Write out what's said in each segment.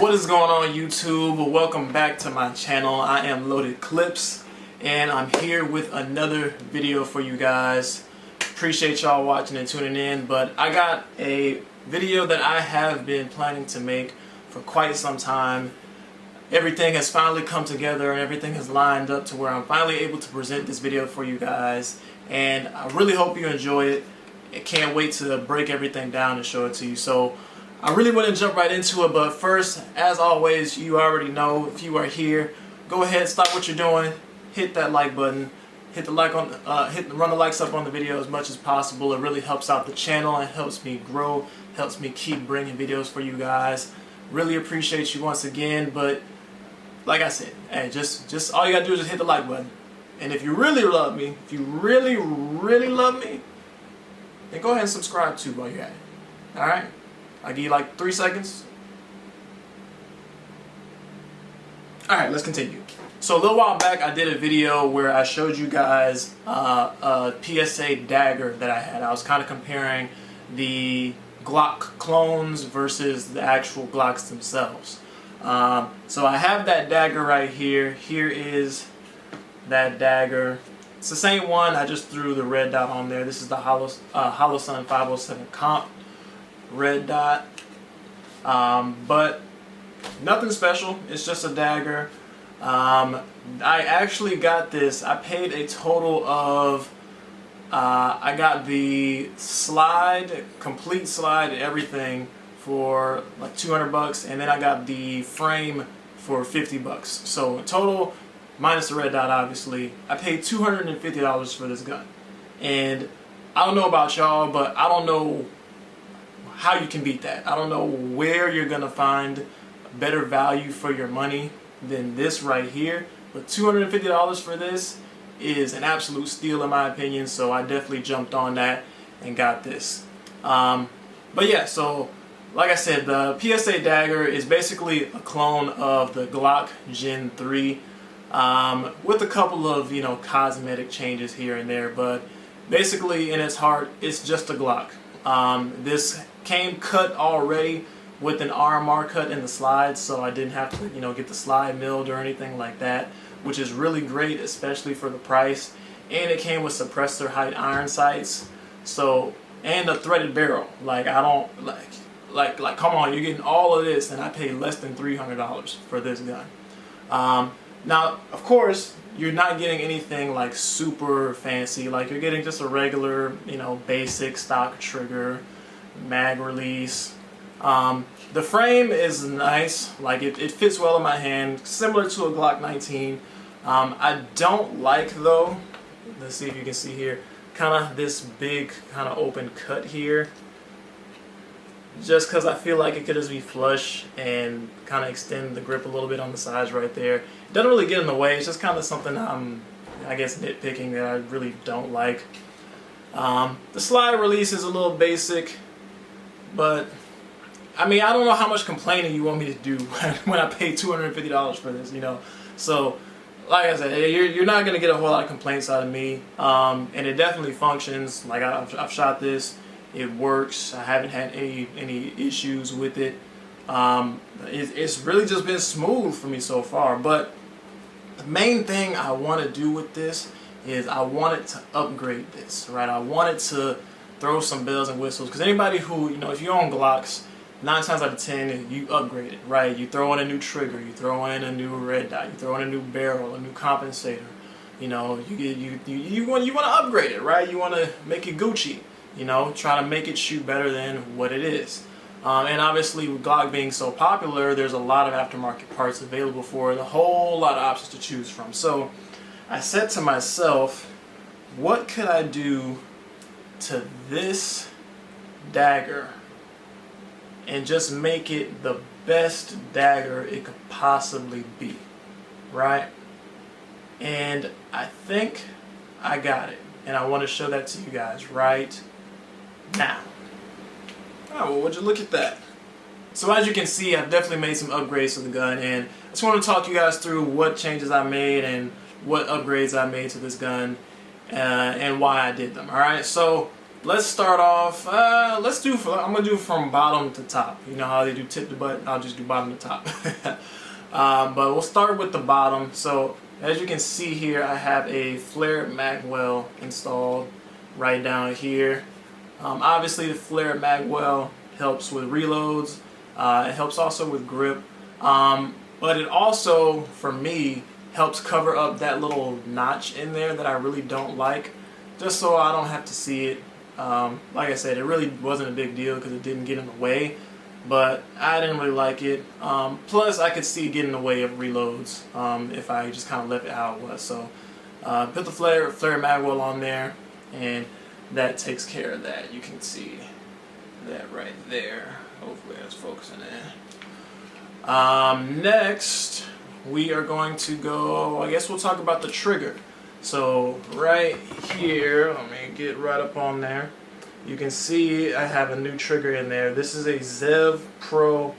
What is going on, YouTube? Welcome back to my channel. I am Loaded Clips and I'm here with another video for you guys. Appreciate y'all watching and tuning in, but I got a video that I have been planning to make for quite some time. Everything has finally come together and everything has lined up to where I'm finally able to present this video for you guys, and I really hope you enjoy it. I can't wait to break everything down and show it to you. So I really want to jump right into it, but first, as always, you already know, if you are here, go ahead, stop what you're doing, hit that like button, hit the like on, run the likes up on the video as much as possible. It really helps out the channel and helps me grow, helps me keep bringing videos for you guys. Really appreciate you once again, but like I said, hey, just all you gotta do is just hit the like button. And if you really love me, if you really love me, then go ahead and subscribe too while you're at it. Alright? I'll give you like 3 seconds. Alright, let's continue. So a little while back I did a video where I showed you guys a PSA Dagger that I had. I was kind of comparing the Glock clones versus the actual Glocks themselves. So I have that dagger right here. Here is that dagger. It's the same one, I just threw the red dot on there. This is the Holosun 507 Comp red dot, but nothing special. It's just a dagger. I actually got this. I paid a total of I got the slide, complete slide, everything for like 200 bucks, and then I got the frame for 50 bucks. So in total, minus the red dot, obviously, I paid $250 for this gun. And I don't know about y'all, but I don't know how you can beat that. I don't know where you're gonna find better value for your money than this right here. But $250 for this is an absolute steal in my opinion, so I definitely jumped on that and got this. But yeah, so like I said, the PSA Dagger is basically a clone of the Glock Gen 3 with a couple of, you know, cosmetic changes here and there, but basically in its heart it's just a Glock. This came cut already with an RMR cut in the slide, so I didn't have to, you know, get the slide milled or anything like that, which is really great, especially for the price. And it came with suppressor height iron sights, so, and a threaded barrel. Like, I don't like come on, you're getting all of this and I paid less than $300 for this gun. Now of course you're not getting anything like super fancy, like you're getting just a regular, you know, basic stock trigger, mag release. The frame is nice, like it fits well in my hand, similar to a Glock 19. I don't like though, let's see if you can see here, kind of this big kind of open cut here, just because I feel like it could just be flush and kind of extend the grip a little bit on the sides right there. It doesn't really get in the way, it's just kind of something I'm, I guess, nitpicking that I really don't like. The slide release is a little basic, but I mean, I don't know how much complaining you want me to do when I pay $250 for this, you know. So like I said, you're not going to get a whole lot of complaints out of me, and it definitely functions. Like I've shot this, it works. I haven't had any issues with it. It's really just been smooth for me so far. But the main thing I want to do with this is I wanted to upgrade this, right? I wanted to throw some bells and whistles, because anybody who, you know, if you own Glocks, 9 times out of 10 you upgrade it, right? You throw in a new trigger, you throw in a new red dot, you throw in a new barrel, a new compensator. You know, you want to upgrade it, right? You want to make it Gucci. You know, try to make it shoot better than what it is. And obviously with Glock being so popular, there's a lot of aftermarket parts available for it, a whole lot of options to choose from. So I said to myself, what could I do to this dagger and just make it the best dagger it could possibly be, right? And I think I got it, and I want to show that to you guys right now. Oh, well, would you look at that? So as you can see, I've definitely made some upgrades to the gun, and I just want to talk you guys through what changes I made and what upgrades I made to this gun and why I did them. Alright, so let's start off. I'm gonna do from bottom to top. You know how they do tip to butt. I'll just do bottom to top. But we'll start with the bottom. So as you can see here, I have a flared magwell installed right down here. Obviously, the flared magwell helps with reloads. It helps also with grip. But it also, for me, helps cover up that little notch in there that I really don't like, just so I don't have to see it. Like I said, it really wasn't a big deal because it didn't get in the way, but I didn't really like it. Plus, I could see it get in the way of reloads if I just kind of left it how it was. So, put the flare magwell on there, and that takes care of that. You can see that right there. Hopefully, that's focusing in. Next, we are going to go, I guess we'll talk about the trigger. So right here, let me get right up on there. You can see I have a new trigger in there. This is a Zev Pro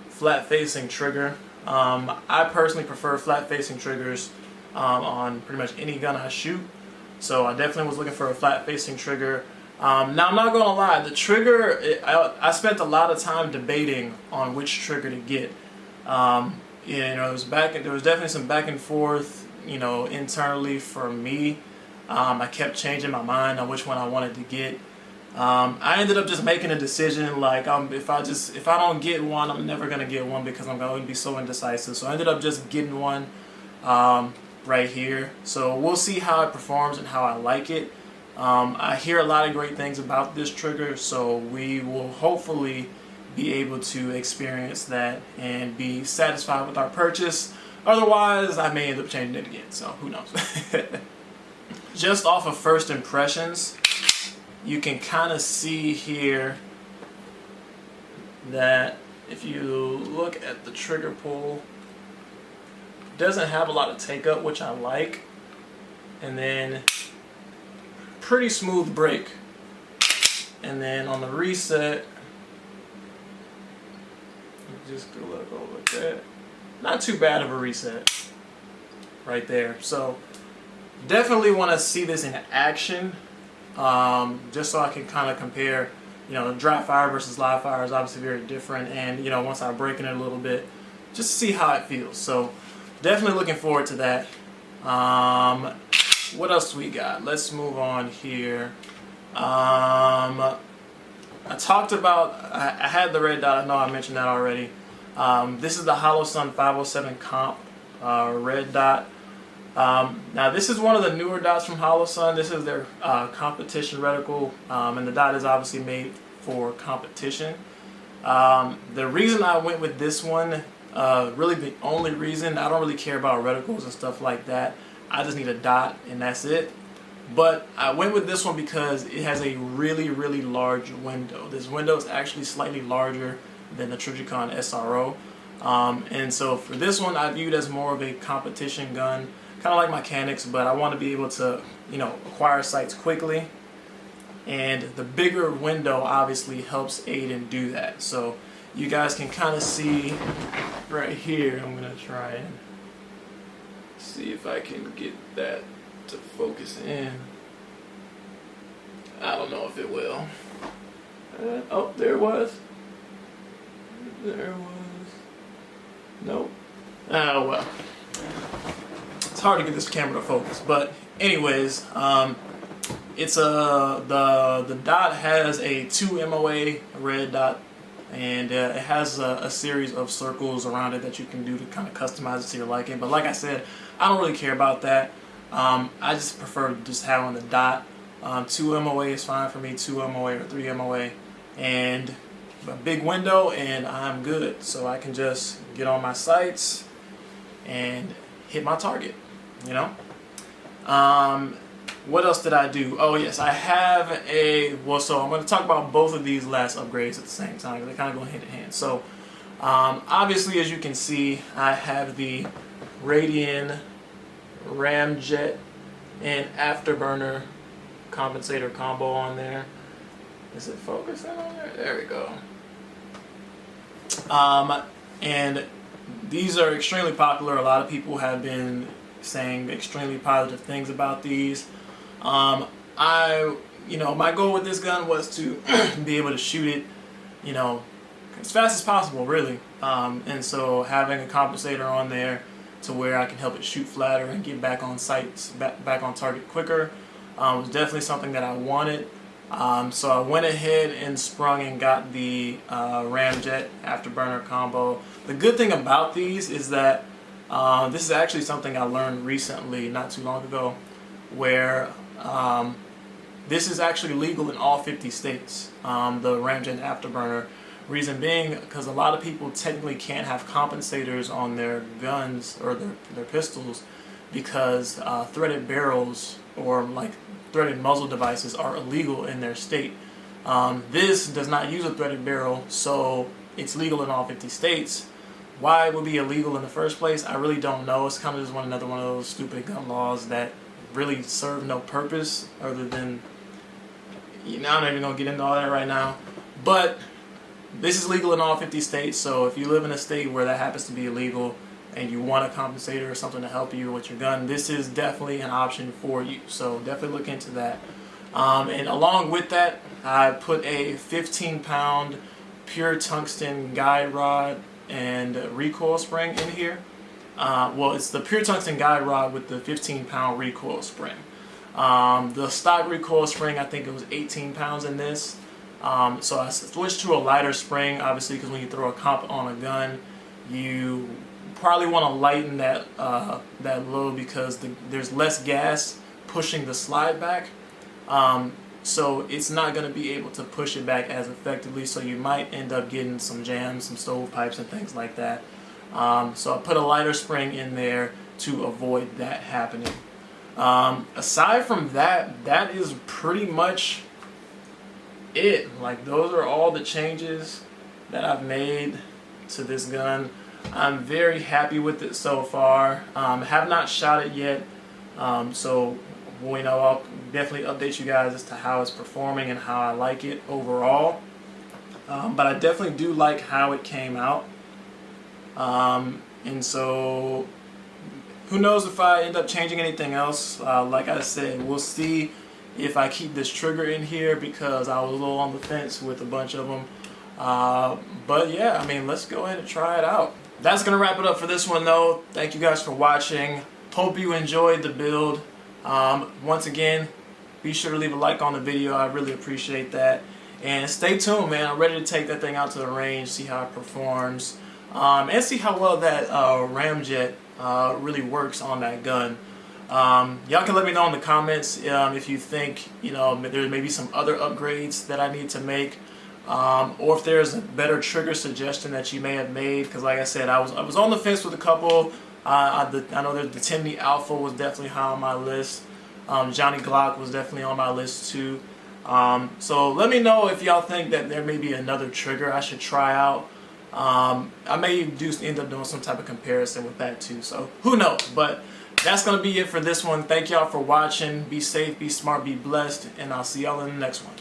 flat facing trigger. I personally prefer flat facing triggers on pretty much any gun I shoot. So I definitely was looking for a flat facing trigger. Now I'm not gonna lie, the trigger, I spent a lot of time debating on which trigger to get. There was definitely some back and forth, internally for me. I kept changing my mind on which one I wanted to get. I ended up just making a decision like if I don't get one, I'm never gonna get one because I'm going to be so indecisive. So I ended up just getting one right here. So we'll see how it performs and how I like it. I hear a lot of great things about this trigger, so we will hopefully be able to experience that and be satisfied with our purchase. Otherwise, I may end up changing it again, so who knows. Just off of first impressions, you can kind of see here that if you look at the trigger pull, it doesn't have a lot of take up, which I like, and then pretty smooth break. And then on the reset, just go like that. Not too bad of a reset right there. So definitely want to see this in action, just so I can kind of compare. Dry fire versus live fire is obviously very different, and once I break in it a little bit, just to see how it feels. So definitely looking forward to that. What else do we got? Let's move on here. I talked about, I had the red dot, I know I mentioned that already. This is the Holosun 507 Comp red dot. Now this is one of the newer dots from Holosun. This is their competition reticle, and the dot is obviously made for competition. The reason I went with this one, really the only reason, I don't really care about reticles and stuff like that. I just need a dot and that's it. But I went with this one because it has a really, really large window. This window is actually slightly larger than the Trijicon SRO. And so for this one, I viewed as more of a competition gun, kind of like mechanics, but I want to be able to, acquire sights quickly. And the bigger window obviously helps aid and do that. So you guys can kind of see right here. I'm going to try and see if I can get that to focus in. I don't know if it will. Oh, there it was. There it was. Nope. Oh well. It's hard to get this camera to focus, but anyways, it's the dot has a 2 MOA red dot, and it has a series of circles around it that you can do to kind of customize it to your liking. But like I said, I don't really care about that. I just prefer just having the dot. 2 MOA is fine for me, 2 MOA or 3 MOA, and a big window, and I'm good. So I can just get on my sights and hit my target, What else did I do? Oh yes, I have so I'm going to talk about both of these last upgrades at the same time. They kind of go hand in hand. So obviously, as you can see, I have the Radian Ramjet and Afterburner Compensator combo on there. Is it focusing on there? There we go. And these are extremely popular. A lot of people have been saying extremely positive things about these. I my goal with this gun was to be able to shoot it, as fast as possible, really. And so having a compensator on there to where I can help it shoot flatter and get back on sights, back on target quicker, was definitely something that I wanted. So I went ahead and sprung and got the Ramjet Afterburner combo. The good thing about these is that this is actually something I learned recently, not too long ago, where this is actually legal in all 50 states, the Ramjet Afterburner. Reason being, because a lot of people technically can't have compensators on their guns or their pistols because threaded barrels or like threaded muzzle devices are illegal in their state. This does not use a threaded barrel, so it's legal in all 50 states. Why it would be illegal in the first place, I really don't know. It's kind of just another one of those stupid gun laws that really serve no purpose other than, I'm not even going to get into all that right now. But this is legal in all 50 states, so if you live in a state where that happens to be illegal and you want a compensator or something to help you with your gun, this is definitely an option for you. So definitely look into that. And along with that, I put a 15-pound pure tungsten guide rod and recoil spring in here. Well, it's the pure tungsten guide rod with the 15-pound recoil spring. The stock recoil spring, I think it was 18 pounds in this. So I switched to a lighter spring, obviously, because when you throw a comp on a gun, you probably want to lighten that load because there's less gas pushing the slide back. So it's not going to be able to push it back as effectively, so you might end up getting some jams, some stovepipes and things like that. So I put a lighter spring in there to avoid that happening. Aside from that, that is pretty much it. Like, those are all the changes that I've made to this gun. I'm very happy with it so far. Have not shot it yet, so I'll definitely update you guys as to how it's performing and how I like it overall. But I definitely do like how it came out. And so who knows if I end up changing anything else. Like I said, we'll see if I keep this trigger in here because I was a little on the fence with a bunch of them. But yeah, let's go ahead and try it out. That's going to wrap it up for this one though. Thank you guys for watching. Hope you enjoyed the build. Once again, be sure to leave a like on the video. I really appreciate that. And stay tuned, man. I'm ready to take that thing out to the range, see how it performs, and see how well that Ramjet really works on that gun. Y'all can let me know in the comments if you think there may be some other upgrades that I need to make, or if there's a better trigger suggestion that you may have made. Because like I said, I was on the fence with a couple. I know that the Timney Alpha was definitely high on my list. Johnny Glock was definitely on my list too. So let me know if y'all think that there may be another trigger I should try out. I may end up doing some type of comparison with that too. So who knows? But that's going to be it for this one. Thank y'all for watching. Be safe, be smart, be blessed, and I'll see y'all in the next one.